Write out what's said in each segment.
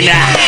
Nah.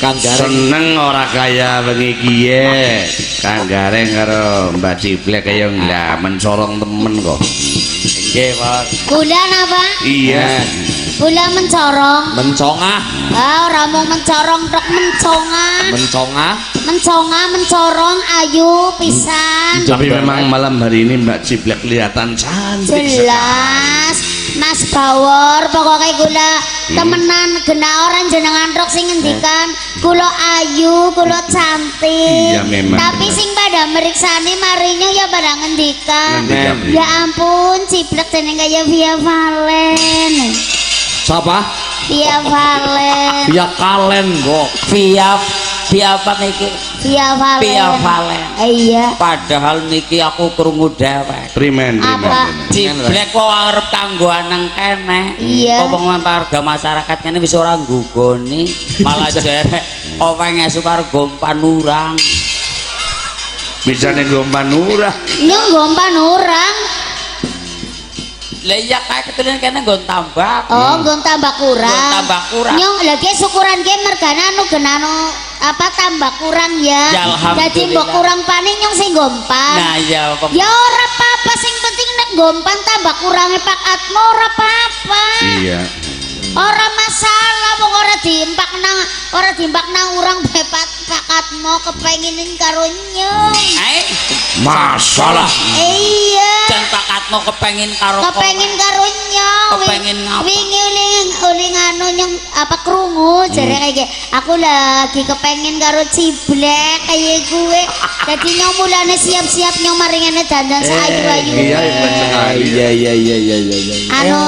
Kang Gareng seneng ora kaya wengi kiye Kang Gareng karo Mbak Ciblek kaya lah mencorong temen kok. nggih Pak. Kula napa? Iya. Kula mencorong. Mencongah. Ah ora mung mencorong tok mencongah. Mencongah. Mencongah mencorong ayu pisan. Tapi memang malam hari ini Mbak Ciblek kelihatan cantik. Jelas. Mas Bawor pokoknya kula temenan gena orang jenengan rok sing ngendikan kula ayu, kula cantik. Iya memang. Tapi sing pada meriksani marinya ya pada ngendikan. Ngendikan. Ya ampun, Ciblek jeneng kaya Via Valen. Siapa? Via Valen. Via Kalen kok. Via apa niki? Via Valen. Via Valen. Iya. Padahal niki aku krungu dhewek. Primen. Apa? Ciblek kok arep kanggo aneng kene. Iya. Kok warga masyarakat kene wis ora nggugoni, malah jerek openg esuk karo gompan urang. Bisa nih gompan urah. Nyong gompan orang. Lah iya kae ketulen kene nggon tambak. Oh, nggon tambah kurang. Nggon tambah kurang. Nyong lagi syukuran ge mergana anu genano apa tambah kurang ya. Ya, alhamdulillah. Dadi mbok kurang paning nyong sing gompan. Nah ya Ya ora apa-apa sing penting nek gompan tambah kurange Pak Atmo ora apa-apa. Iya. Ora masalah wong ora diimpak nang urang bepat Pak Atmo kepenginin karo nyong. Masalah. Iya. Jan Pak Atmo kepengin karo Kepengin karo nyong. Kepengin ngapa? Wingi uling anu nyong apa krungu jare kayak aku lagi kepengin karo Ciblek kaya gue. Dadi nyong mulane siap-siap nyong maringane dandan sayu-ayu. Iya, sekali. Iya. Anu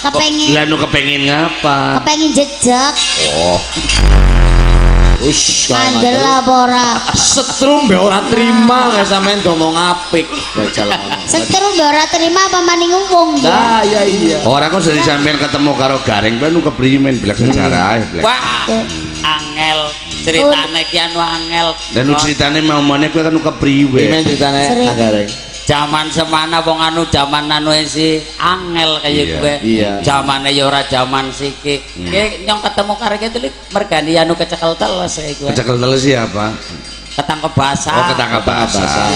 kepengin Lah nu kepengin ngapa? kepengin jejak. Oh. Wis Mandel apa ora? setrum be ora terima nggak sampean ngomong apik. Bajal ngomong. Setru mbok ora terima apa maning wong ya. Nah, iya. Orang kok sering sampean ketemu karo Gareng kan nu keprimen blek sejarah blek. Wah, angel ceritane ki anu angel. Dan nu ceritane mau-mone kowe kan nu kepriwe. Gimana ceritanya Sering. Kang Gareng? Zaman semana wong anu zaman anu si angel kaya Iya, gue. iya. Zamane ya ora zaman siki. Ki nyong ketemu karo ki tulik mergani anu kecekel teles kaya gue. Kecekel teles siapa? Ketangkep basah. Oh, ketangkep basah.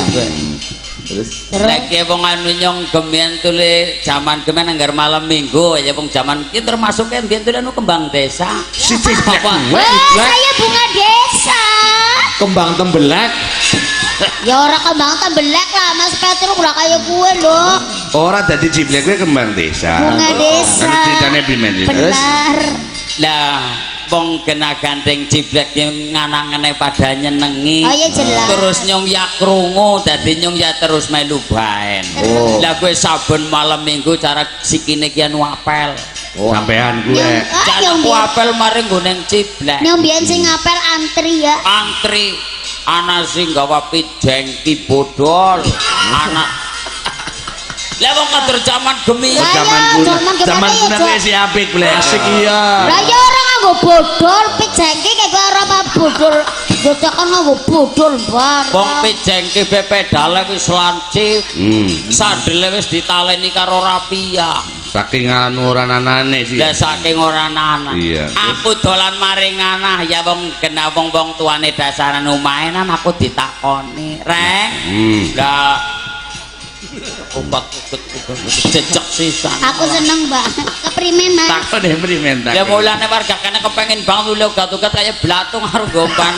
Terus Lagi wong anu nyong gemien tulik zaman gemien anggar malam minggu ya wong zaman ki termasuk kan biyen tulik anu kembang desa. Si Ciblek. Saya bunga desa. kembang tembelak. Ya ora kembang tembelek lah Mas Petruk ora kaya gue lho. Ora dadi Ciblek kowe kembang desa. Bunga desa. Kan ceritane primen. Benar. Lah wong kena gandeng Ciblek yang nganang-ngene pada nyenengi. Oh iya jelas. Terus nyong ya krungu dadi nyong ya terus melu baen. Oh. Lah kowe saben malam minggu cara sikine ki anu apel. Oh. Sampean kowe. Cara Nyong ku apel mari nggoneng Ciblek. Nyong biyen sing ngapel antri ya. Antri ana sing gawa pijengki bodol. Anak lah wong kadur zaman gemi. Lah Zaman ya, kuno. zaman Zaman gimana kuno ya, wis apik blek. Asik iya. Lah ya ora nganggo bodol, pijengki kayak gue ora apa bodol. Dodokan nganggo bodol bar. Wong pijengki be pedale wis lancip. Sandele wis ditaleni karo rapia. saking anu ora anane sih. Lah saking ora ana. Iya. Aku dolan maring anah ya wong kena wong tuane dasaran omahe nang aku ditakoni. Reng. Lah obat jejak sisan. Aku seneng, Mbak. Keprimen, Mas. Takon deh primen tak. Ya mulane warga kene kepengin banget lu ugat-ugat kaya blatung karo gompan.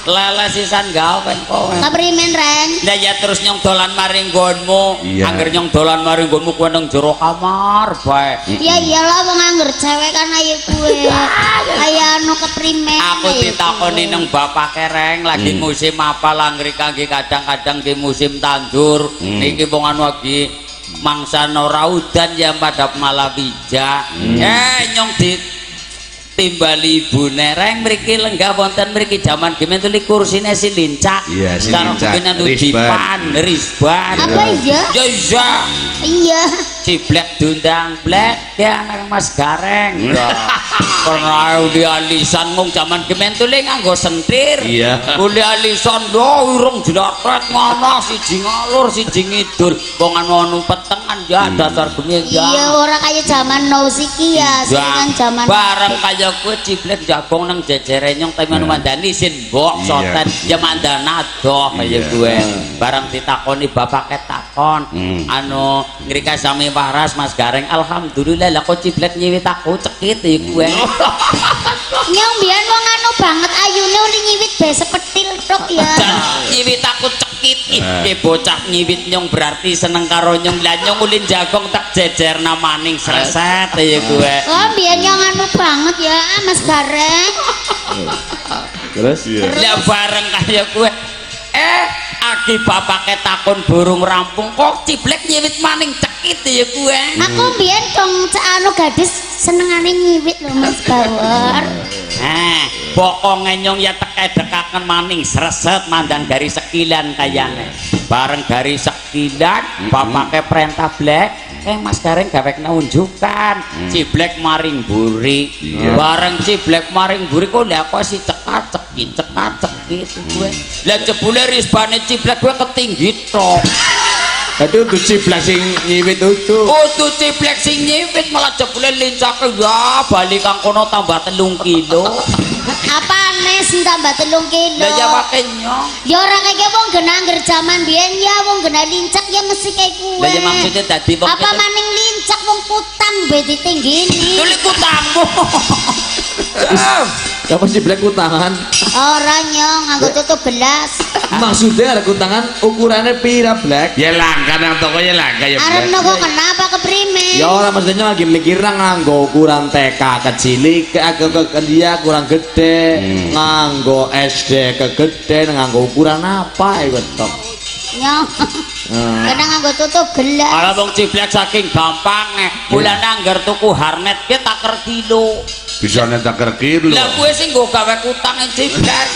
Lele sisan gawe kowe. Keprimen, Reng? Lah ya terus nyong dolan maring nggonmu. Iya. Angger nyong dolan maring nggonmu kuwi nang jero kamar bae. Ya iyalah wong angger cewek kan ayo kuwe. Ayo anu keprimen. Aku ditakoni nang bapak kereng lagi musim apa langri kangge kadang-kadang ki musim tandur. Niki wong anu lagi mangsa ora udan ya padha malah bijak. Nyong timbali ibu nereng mriki lenggah wonten mriki jaman gemen tuli kursine si lincak. Iya, si Sekarang lincak. kene Risban. dipan risban. Apa iya? Ya iya. Iya. Ciblek dundang blek ya anak Mas Gareng. Karena uli alisan mung jaman gemen tuli nganggo sentir. Iya. Uli alisan lho urung jlatret ngono siji ngalur siji ngidul. Wong anu petengan ya dasar bengi ya. Iya ora kaya zaman now siki ya, sing kan zaman bareng kaya kowe ciblek jabong nang jejere nyong tapi anu mandani sin mbok soten ya mandana doh kaya kowe. Bareng ditakoni bapak takon anu ngrika sami waras Mas Gareng alhamdulillah lah kok ciblek nyiwit aku cekit ya kowe. Nyong biyen wong anu banget ayune uli nyiwit be sepetil tok ya. Nyiwit aku cekit iki bocah nyiwit nyong berarti seneng karo nyong lah nyong ulin jagong tak jejerna maning sreset ya kowe. Oh biyen nyong anu banget ya Mas Gareng. Terus Lah bareng kaya kowe aki bapake takon burung rampung kok ciblek nyiwit maning cekit ya kowe. Aku biyen dong anu gadis senengane nyiwit lho Mas Bawor. Bokonge nyong ya teke dekaken maning sreset mandan dari sekilan kayane. Bareng dari sekilan bapake perintah blek Mas Gareng gawe unjukan ciblek maring buri. Bareng ciblek maring buri kok lha kok si cekak-cekit kowe. Lah jebule risbane ciblek kowe ketinggi tok. Dadi untuk ciblek sing nyiwit utuh. Untuk ciblek sing nyiwit malah jebule lincak ya bali kang kono tambah 3 kilo. Apane sing tambah 3 kilo? Lah ya wae nyong. Ya ora kaya wong genangger jaman biyen ya wong gena lincak ya mesti kaya kuwe. Lah ya maksudnya dadi wong apa maning lincak wong kutang be ditinggini. Tuli kutangmu. Apa ciblek utangan? Ora nyong nganggo tutup belas. Maksudnya ada kutangan ukurannya pira black? Ya langka nang toko ya langka ya. Arep nogo kenapa keprimen? Ya orang maksudnya lagi mikir nganggo ukuran TK kecil ke dia kurang gede, nganggo SD ke gede, nganggo ukuran apa ya tok. Nyong. Kena nganggo tutup belas. Ala wong ciblek saking gampange. Bulan anggar tuku harnet ki taker kilo. Bisa netaker kilo. Lah kowe sing nggo gawe kutang ciblek.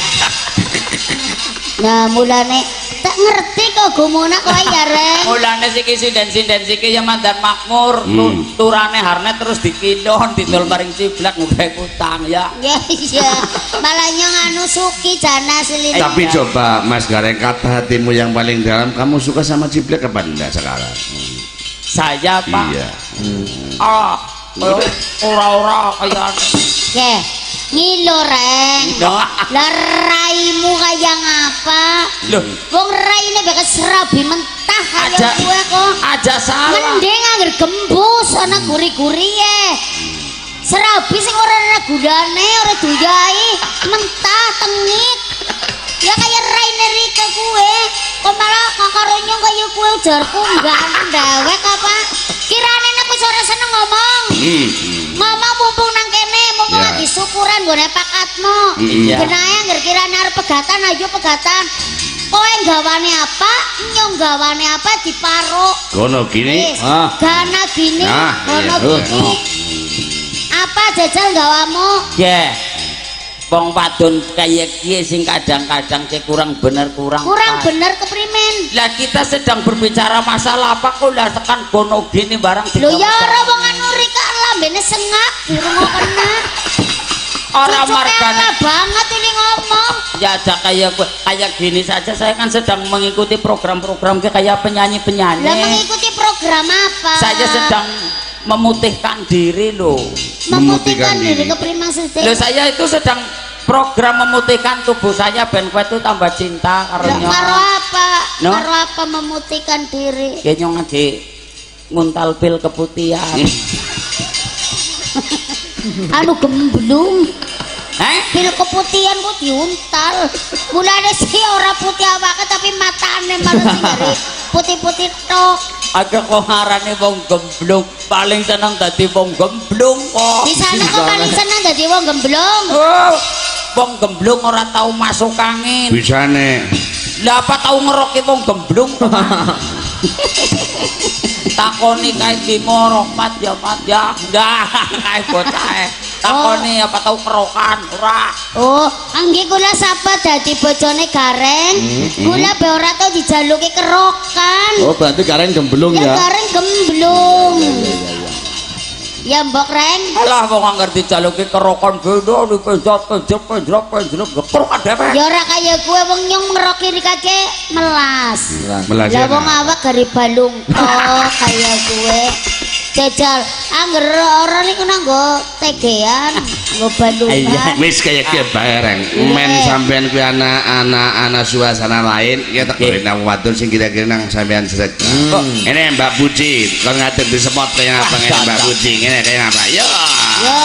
Nah mulane tak ngerti kok gumuna kowe ya Reng. Mulane siki sinden-sinden siki ya mandan makmur. Turane harnet terus dikilon didol maring ciblek nggawe kutang ya. Ya iya. Malah nyong anu suki jana selin. Tapi coba Mas Gareng kata hatimu yang paling dalam, kamu suka sama ciblek apa enggak sekarang? Saya Pak. Iya. Ora-ora kaya Ye. Ngilo Reng. Lah Raimu kaya ngapa? Loh, Wong raine bekas serabi mentah kaya Aja. kowe kok. aja salah. Mending angger gembus ana guri-guri ye. Serabi sing ora ana gulane, ora duyai, mentah tengik. Ya kaya raine Rika kuwe. Kok malah karo nyong kaya kuwe ujarku enggak ndawek apa? Kirane nek wis ora seneng ngomong. Ngomong mumpung nang kene, mumpung Ya. lagi syukuran gone pakatmu. Iya. Genahe angger kirane arep pegatan ayo pegatan. Kowe gawane apa? Nyong gawane apa diparuk. Kono gini. Wis, gana gini, Nah, ngono iya. gini. Apa jajal gawamu? Ya. Wong wadon kaya kiye sing kadang-kadang cek kurang bener kurang Kurang pas. bener keprimen. Lah kita sedang berbicara masalah apa kok lah tekan kono gini barang Lho ya ora wong anu Rika lambene sengak dirungokna. Orang Cucuk margane elek banget ini ngomong. ya ada kayak gini saja saya kan sedang mengikuti program-program kayak penyanyi-penyanyi. Lah mengikuti program apa? Saya sedang memutihkan diri loh. memutihkan memutihkan diri diri. kepriye maksudnya? Loh saya itu sedang program memutihkan tubuh saya ben kowe itu tambah cinta karo Lah, karo apa? No? Karo apa memutihkan diri? ya nyong lagi nguntal pil keputihan. Anu gemblung. Eh? Pil keputihan kok diuntal. Mulane sih ora putih awake tapi matane malah sing dari putih-putih tok. Agak kok ngarane wong gemblung, paling seneng dadi wong gemblung kok. Di sana kok paling seneng dadi wong gemblung. Oh, wong gemblung ora tau masuk angin. Bisane. Lah apa tau ngeroki wong gemblung? Takoni kae Bimo Rahmat ya Mat ya. Dah kae bocahe. Takoni apa tau kerokan ora. Oh, angge kula sapa dadi bojone Gareng. Kula be ora tau dijaluki kerokan. Oh, berarti Gareng gemblung Ya ya. Gareng gemblung. Ya Mbok Reng. Alah wong ngerti jaluki kerokan beda dipenjot kerokan dhewe. Ya ora kaya kowe wong nyong ngeroki rikake melas. Melas. Lah wong awak gari balung tok kaya kowe. Jajal angger ora niku nanggo tegean, nggo balungan. Wis kaya ki bareng. Men sampean kuwi anak suasana lain ya tak kena wadon sing kira-kira nang sampean seret. Kok ini Mbak Puji, kon ngatur di spot kaya apa ngene Mbak Puji, ngene kaya apa? Yo. Yo.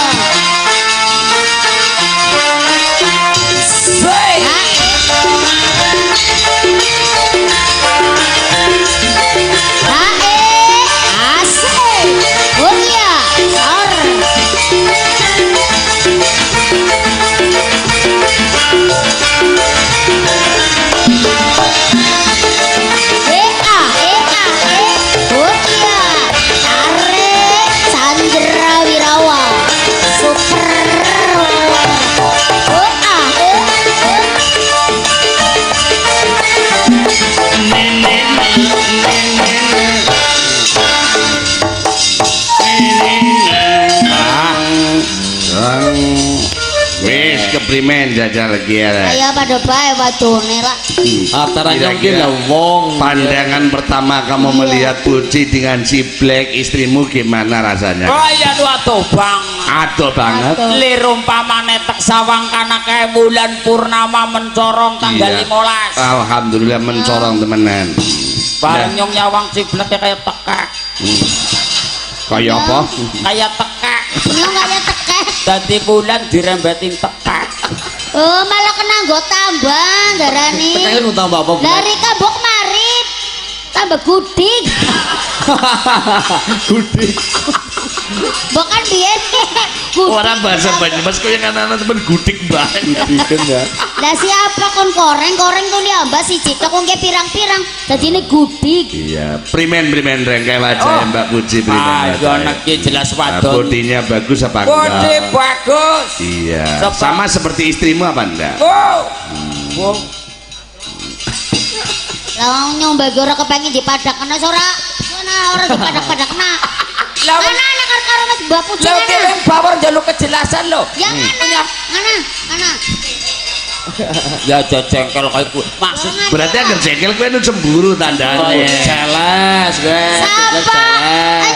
Asik. Oh iya, sor. Oh iya, tarik Chandra Wirawa. Super. Wis keprimen jajal lagi ya. Ayo pada bae wadone lah. Antara nyong ki Kira-kira lah wong. Pandangan pertama kamu melihat Puji dengan si Black istrimu gimana rasanya? Oh iya nu atuh bang. Aduh banget. Lir umpamane tek sawang kana kae bulan purnama mencorong tanggal Iya. 15. Alhamdulillah mencorong temenan. Bareng nyong nyawang ciblek ya kayak tekek. Kaya apa? Kayak tekek. Nyong kaya tekek. Dadi bulan dirembetin tekek. Oh, malah kena nggo tambah darani. Tekek nu tambah apa? Bu? Dari kabuk marit. Tambah gudik. Gudik. Bukan biyen. Orang bahasa Banyumas kok yang anak-anak temen gudik banget. Gudikan ya. Lah siapa kon koreng tuh liambah siji tok kok pirang-pirang. Dadine gudik. Iya, primen reng kayak wajah Oh. Mbak Puji primen. Ayo wajah. anak ki jelas Nah, wadon. bodinya bagus apa Bodi enggak? bagus. Iya. Sebab- Sama seperti istrimu apa enggak? Wow. Wow. Lah wong nyong bagi ora kepengin dipadakna ora. Ora dipadak-padakna. Lah Mana anak karo Mas Mbak Puji Lah mana? kirim bawor njaluk kejelasan lho. Ya mana? Mana? Ya jengkel kayak gue. Maksud Berarti agar jengkel kowe nu cemburu Oh, tandane. jelas, guys. Sapa?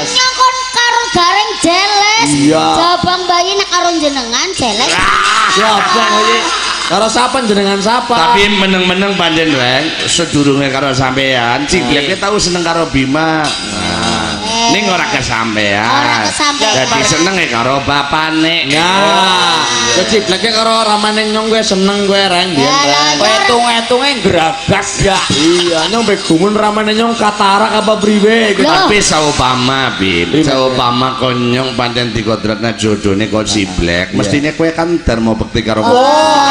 Nyong kon karo Gareng jeles. Iya. Jabang bayi nek karo jenengan jeles. Siapa iki? Karo sapa jenengan sapa? Tapi meneng-meneng panjen reng, sedurunge karo sampean, Cibleke tahu seneng karo Bima. Ning ora kesampean. Ora kesampean. Jadi seneng karo bapane. Ya. Kecibleke karo ramane nyong gue seneng gue reng biyen Ya, lah, reng. ya. etung-etunge geragas ya. Iya, nyong be gumun ramane nyong katarak apa priwe iku. Loh. Tapi saupama Bim, saupama konyong pancen dikodratna jodone kok Ciblek, mestine kowe kan darma bekti karo Oh,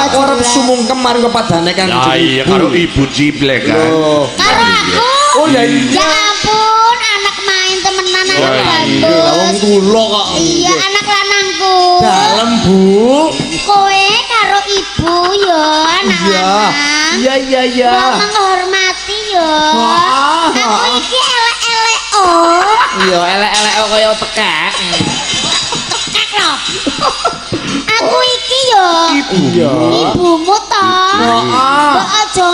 aku arep sumungkem mari kepadane kan. Ya iya karo ibu Ciblek kan. Loh. Karo aku. Oh ya Ya iya. ampun, anak main temenan anak Wah, Iya, lah wong bagus. kula kok. Iya, anak lanangku. Dalem, Bu. Kowe karo ibu ya, anak Iya. lanang. Iya iya iya. Kau menghormati ya. Wah. Aku iki elek-elek oh. Iya, elek-elek kaya tekek. Tekek loh. Aku iki yo Iya. Ibumu to. Kok aja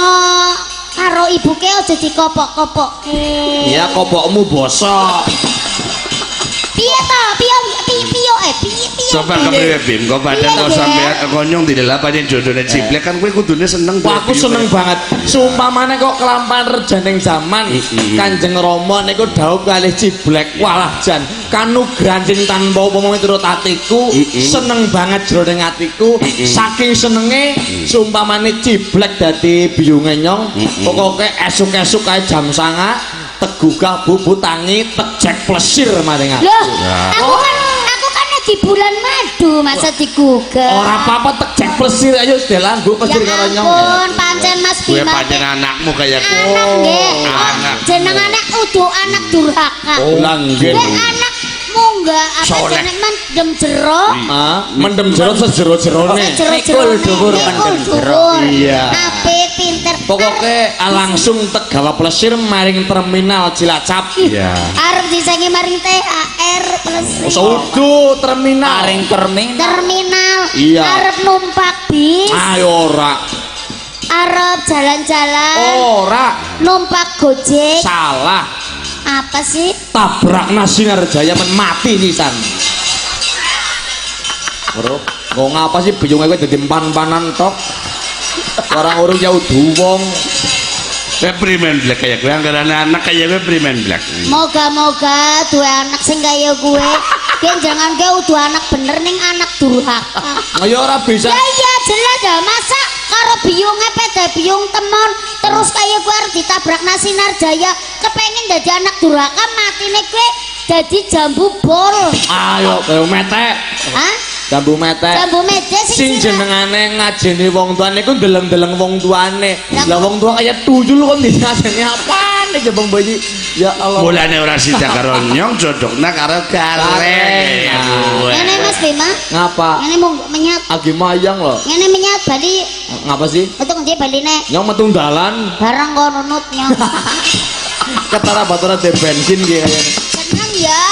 karo ibuke aja dikopok-kopokke. Iya, kopokmu bosok. Piye to? Piye Coba kepriwe Bim, kok padahal kok sampean konyong didelap aja jodone ciblek kan kowe kudune seneng Wah, aku seneng banget. Sumpamane kok kelampahan rejaning zaman Kanjeng Rama niku dawuh kalih ciblek. Walah jan kanugrahan sing tanpa upama miturut atiku, seneng banget jroning atiku. Saking senenge sumpamane ciblek dadi biyunge nyong, pokoke esuk-esuk kae jam 09.00 tegugah bubu tangi tejek plesir maring aku. Loh, aku kan di bulan madu masa digugah. Ora apa-apa tejek plesir ayo Stella nggo plesir karo Ya nyong. ampun, pancen Mas Kowe Bima. pancen anakmu kaya Anak nggih. Anak. Jenengane udu anak durhaka. Lah nggih. Kowe anakmu enggak apa Soleh. jeneng mendem jero. Mendem jero sejero-jerone. Jero-jero Mikul dhuwur mendem jero. Iya. Apik pinter. Pokoknya langsung tegawa plesir maring terminal Cilacap. Iya. Arep disengi maring THR plus. Saudu terminal. Maring Terminal. Iya. Arep numpak bis. Ayo ora. Arep jalan-jalan. Ora. Numpak Gojek. Salah. Apa sih? Tabrak Sinar Jaya men mati sisan. Bro, kok ngapa sih biyunge kowe dadi pan-panan tok? Orang urung ya udu wong. Kowe primen blek kaya kowe anggaran anak kaya kowe primen blek. Moga-moga duwe anak sing kaya gue. Ki jangan ge udu anak bener ning anak durhaka. Ya ora bisa. Ya iya jelas ya masa karo biyunge peda biyung temon terus kaya gue arep ditabrak Sinar Jaya kepengin dadi anak durhaka matine gue dadi jambu bol. Ayo kowe metek. Hah? Jambu metek. Jambu meja Sing sing jenengane ngajeni wong tuane iku deleng-deleng wong tuane. Lah wong tua kaya tuyul kok ngajeni apaan iki Bang Bayi? Ya Allah. Mulane ora sida karo nyong jodokna karo gareng. ngene Mas Bima. Ngapa? Ngene mau menyat. Agi mayang loh. Ngene menyat bali Ngapa sih? untuk ngendi baline Nyong metu dalan barang kok nunutnya. ketara batura de bensin ki kayane. Seneng ya.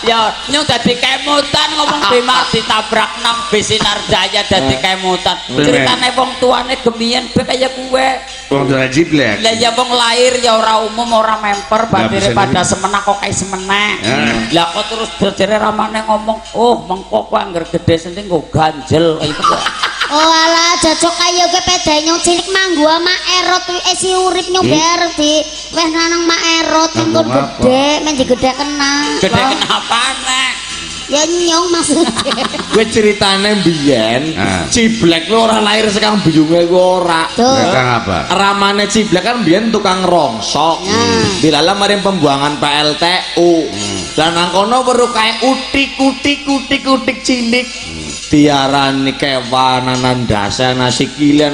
Ya nyong dadi kemutan ngomong Bima ditabrak nang bis Sinar Jaya dadi kemutan. Ceritane wong tuane gemiyen be kaya kuwe. Wong tuane ciblek. Lah ya wong lahir ya ora umum ora memper bandire bisa pada semenah kok kae semenah. Lah kok terus jere ramane ngomong, "Oh, mengko kowe angger gede sending nggo ganjel." Itu kok. Oh alah cocok kaya gue peda nyong cilik manggu sama erot esi urip nyong ber di weh nanang mak erot yang Manggu apa? gede men digede kenang. Gede kenapa nek? Ya nyong maksudnya. Gue ceritane mbiyen Ciblek lu ora lahir sekang biyunge ku ora. Tuh. Kang apa? Ramane Ciblek kan mbiyen tukang rongsok. Dilalah maring pembuangan PLTU. Dan nang kono weruh kae utik cilik. Diarani kewanan dasana sikile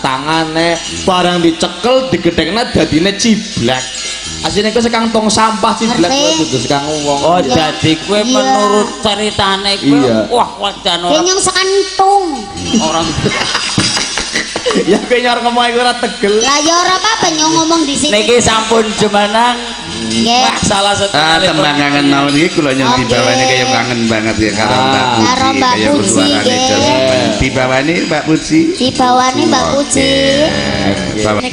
tangane barang dicekel digedhekna dadine ciblek. Asline ku sekang tong sampah ciblek kudu sekang wong. Oh, dadi kowe Iya. menurut ceritane kowe Iya. wah wajan Ya ora nyong sekantung. orang Ya kowe nyor ngomong iku ora tegel. Lah ya ora apa-apa nyong ngomong di sini. niki sampun jumeneng. Nggih. Wah, salah setunggalipun. Tembang kangen mawon iki kula nyong Oke. dibawani kaya kangen banget ya karo Mbak Puji. Karo Mbak Kaya Puji, suarane nggih. dibawani Mbak Puji. Dibawani Mbak Puji. Bawa- Nek